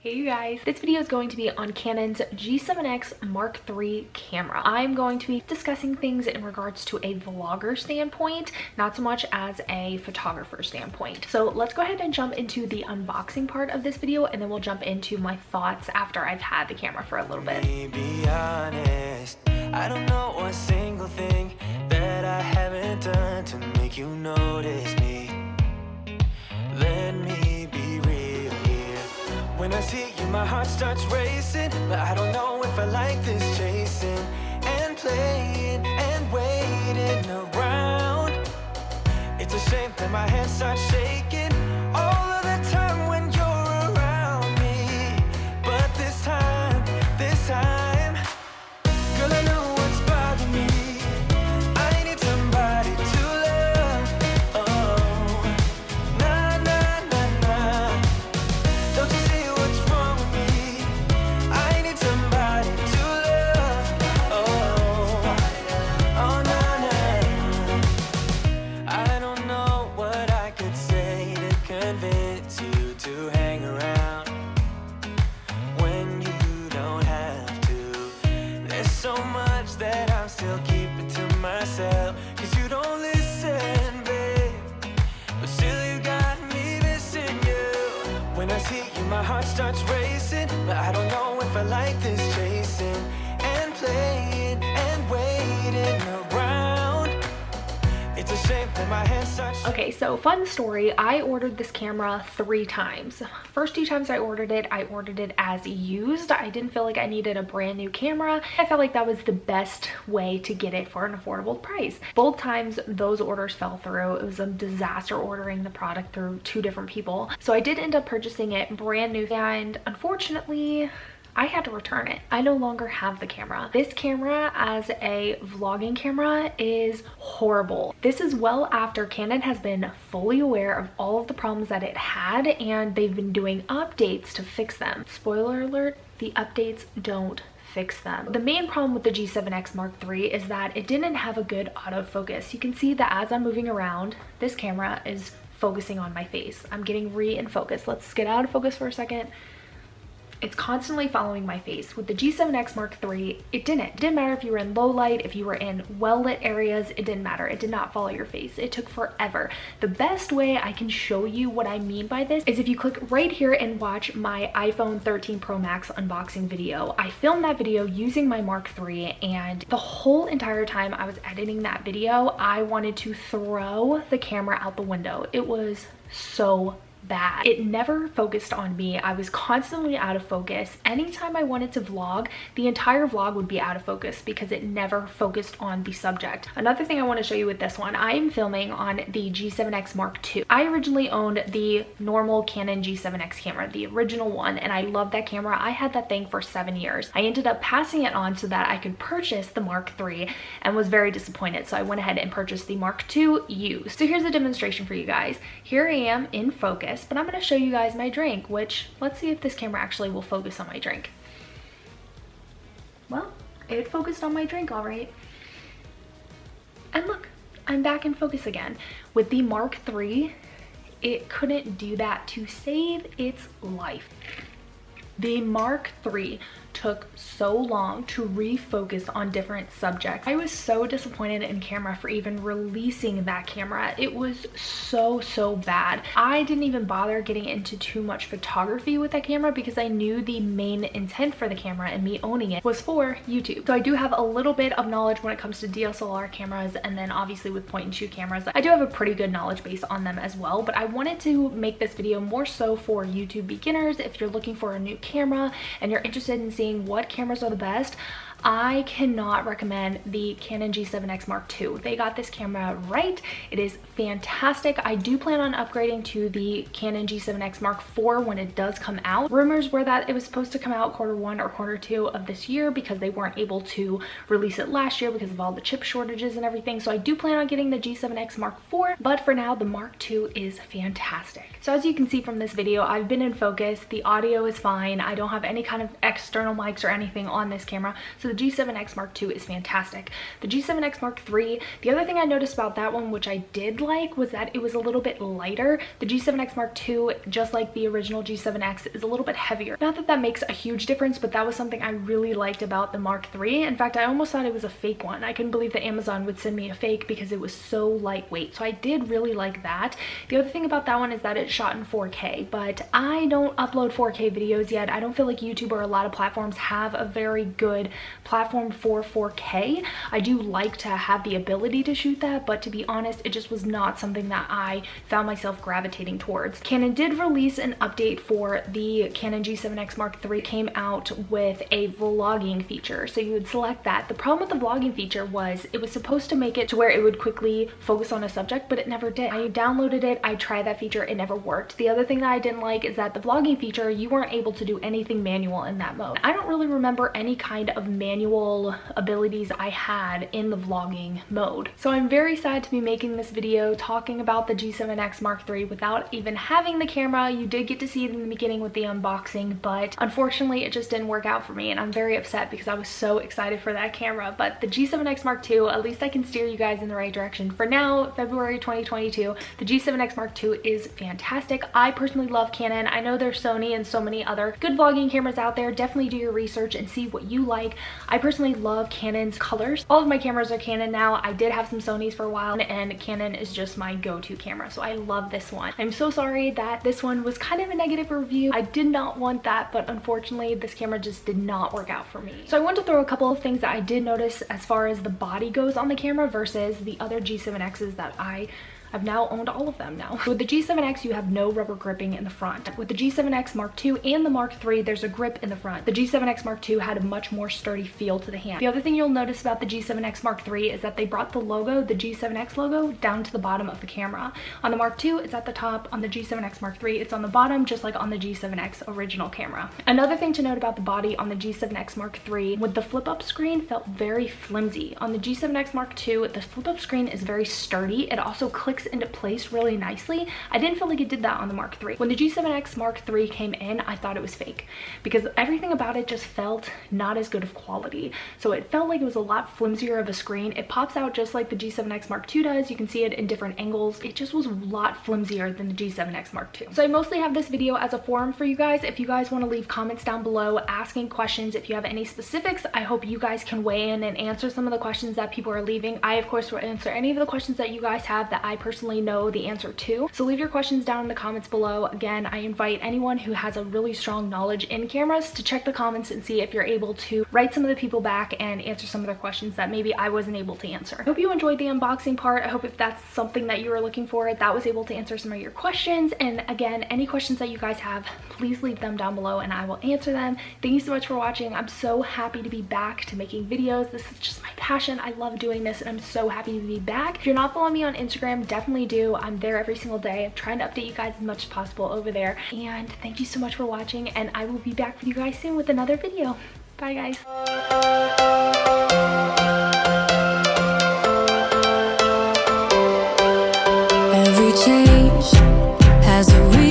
Hey you guys, this video is going to be on Canon's G7X Mark III camera. I'm going to be discussing things in regards to a vlogger standpoint, not so much as a photographer standpoint. So let's go ahead and jump into the unboxing part of this video, and then we'll jump into my thoughts after I've had the camera for a little bit. Be honest, I don't know one single thing that I haven't done to make you notice me. Let me be real here. When I see you, my heart starts racing, but I don't know if I like this chasing and playing and waiting around. It's a shame that my hands start shaking all of the time when you're around me. But this time, girl, I know what's bothering me. I need somebody to love. Oh, nah, nah, nah, nah. Don't you see what's wrong with me? I need somebody to love. Oh, oh, nah, nah. I don't know what I could say to convince you to hang around when you don't have to. There's so much that I'm still keeping to myself, 'cause you don't listen, babe. But still you got me missing you. When I see you, my heart starts racing, but I don't know if I like this chasing and playing and waiting around. It's a shame that my hands start shaking. Okay, so fun story. I ordered this camera 3 times. First 2 times I ordered it as used. I didn't feel like I needed a brand new camera. I felt like that was the best way to get it for an affordable price. Both times those orders fell through. It was a disaster ordering the product through 2 different people. So I did end up purchasing it brand new, and unfortunately, I had to return it. I no longer have the camera. This camera as a vlogging camera is horrible. This is well after Canon has been fully aware of all of the problems that it had, and they've been doing updates to fix them. Spoiler alert, the updates don't fix them. The main problem with the G7X Mark III is that it didn't have a good autofocus. You can see that as I'm moving around, this camera is focusing on my face. I'm getting in focus. Let's get out of focus for a second. It's constantly following my face. With the G7X Mark III, it didn't matter if you were in low light, if you were in well-lit areas, it didn't matter. It did not follow your face. It took forever. The best way I can show you what I mean by this is if you click right here and watch my iPhone 13 Pro Max unboxing video. I filmed that video using my Mark III, and the whole entire time I was editing that video, I wanted to throw the camera out the window. It was so bad. It never focused on me. I was constantly out of focus. Anytime I wanted to vlog, the entire vlog would be out of focus because it never focused on the subject. Another thing I want to show you with this one, I am filming on the G7X Mark II. I originally owned the normal Canon G7X camera, the original one, and I love that camera. I had that thing for 7 years. I ended up passing it on so that I could purchase the Mark III and was very disappointed. So I went ahead and purchased the Mark II used. So here's a demonstration for you guys. Here I am in focus, but I'm going to show you guys my drink, which let's see if this camera actually will focus on my drink. Well, it focused on my drink all right. And look, I'm back in focus again. With the Mark III, it couldn't do that to save its life. The Mark III took so long to refocus on different subjects. I was so disappointed in camera for even releasing that camera. It was so bad. I didn't even bother getting into too much photography with that camera because I knew the main intent for the camera and me owning it was for YouTube. So I do have a little bit of knowledge when it comes to DSLR cameras, and then obviously with point and shoot cameras, I do have a pretty good knowledge base on them as well, but I wanted to make this video more so for YouTube beginners. If you're looking for a new camera and you're interested in seeing what cameras are the best, I cannot recommend the Canon G7X Mark II. They got this camera right. It is fantastic. I do plan on upgrading to the Canon G7X Mark IV when it does come out. Rumors were that it was supposed to come out Q1 or Q2 of this year because they weren't able to release it last year because of all the chip shortages and everything. So I do plan on getting the G7X Mark IV, but for now the Mark II is fantastic. So as you can see from this video, I've been in focus. The audio is fine. I don't have any kind of external mics or anything on this camera. So So the G7X Mark II is fantastic. The G7X Mark III, the other thing I noticed about that one, which I did like, was that it was a little bit lighter. The G7X Mark II, just like the original G7X, is a little bit heavier. Not that that makes a huge difference, but that was something I really liked about the Mark III. In fact, I almost thought it was a fake one. I couldn't believe that Amazon would send me a fake because it was so lightweight. So I did really like that. The other thing about that one is that it's shot in 4K, but I don't upload 4K videos yet. I don't feel like YouTube or a lot of platforms have a very good platform for 4K. I do like to have the ability to shoot that, but to be honest, it just was not something that I found myself gravitating towards. Canon did release an update for the Canon G7X Mark III. It came out with a vlogging feature, so you would select that. The problem with the vlogging feature was it was supposed to make it to where it would quickly focus on a subject, but it never did. I downloaded it, I tried that feature, it never worked. The other thing that I didn't like is that the vlogging feature, you weren't able to do anything manual in that mode. I don't really remember any kind of manual abilities I had in the vlogging mode. So I'm very sad to be making this video talking about the G7X Mark III without even having the camera. You did get to see it in the beginning with the unboxing, but unfortunately it just didn't work out for me, and I'm very upset because I was so excited for that camera. But the G7X Mark II, at least I can steer you guys in the right direction. For now, February 2022, the G7X Mark II is fantastic. I personally love Canon. I know there's Sony and so many other good vlogging cameras out there. Definitely do your research and see what you like. I personally love Canon's colors. All of my cameras are Canon now. I did have some Sonys for a while, and Canon is just my go-to camera, so I love this one. I'm so sorry that this one was kind of a negative review. I did not want that, but unfortunately this camera just did not work out for me. So I want to throw a couple of things that I did notice as far as the body goes on the camera versus the other G7Xs that I've now owned all of them now. With the G7X, you have no rubber gripping in the front. With the G7X Mark II and the Mark III, there's a grip in the front. The G7X Mark II had a much more sturdy feel to the hand. The other thing you'll notice about the G7X Mark III is that they brought the logo, the G7X logo, down to the bottom of the camera. On the Mark II, it's at the top. On the G7X Mark III, it's on the bottom, just like on the G7X original camera. Another thing to note about the body on the G7X Mark III, with the flip-up screen, felt very flimsy. On the G7X Mark II, the flip-up screen is very sturdy. It also clicks into place really nicely. I didn't feel like it did that on the Mark III. When the G7X Mark III came in, I thought it was fake because everything about it just felt not as good of quality. So it felt like it was a lot flimsier of a screen. It pops out just like the G7X Mark II does. You can see it in different angles. It just was a lot flimsier than the G7X Mark II. So I mostly have this video as a forum for you guys. If you guys want to leave comments down below asking questions, if you have any specifics, I hope you guys can weigh in and answer some of the questions that people are leaving. I of course will answer any of the questions that you guys have that I personally know the answer to. So leave your questions down in the comments below. Again, I invite anyone who has a really strong knowledge in cameras to check the comments and see if you're able to write some of the people back and answer some of their questions that maybe I wasn't able to answer. I hope you enjoyed the unboxing part. I hope if that's something that you were looking for, that was able to answer some of your questions. And again, any questions that you guys have, please leave them down below and I will answer them. Thank you so much for watching. I'm so happy to be back to making videos. This is just my passion. I love doing this and I'm so happy to be back. If you're not following me on Instagram, definitely do. I'm there every single day. I'm trying to update you guys as much as possible over there. And thank you so much for watching, and I will be back with you guys soon with another video. Bye guys. Every change has a reason.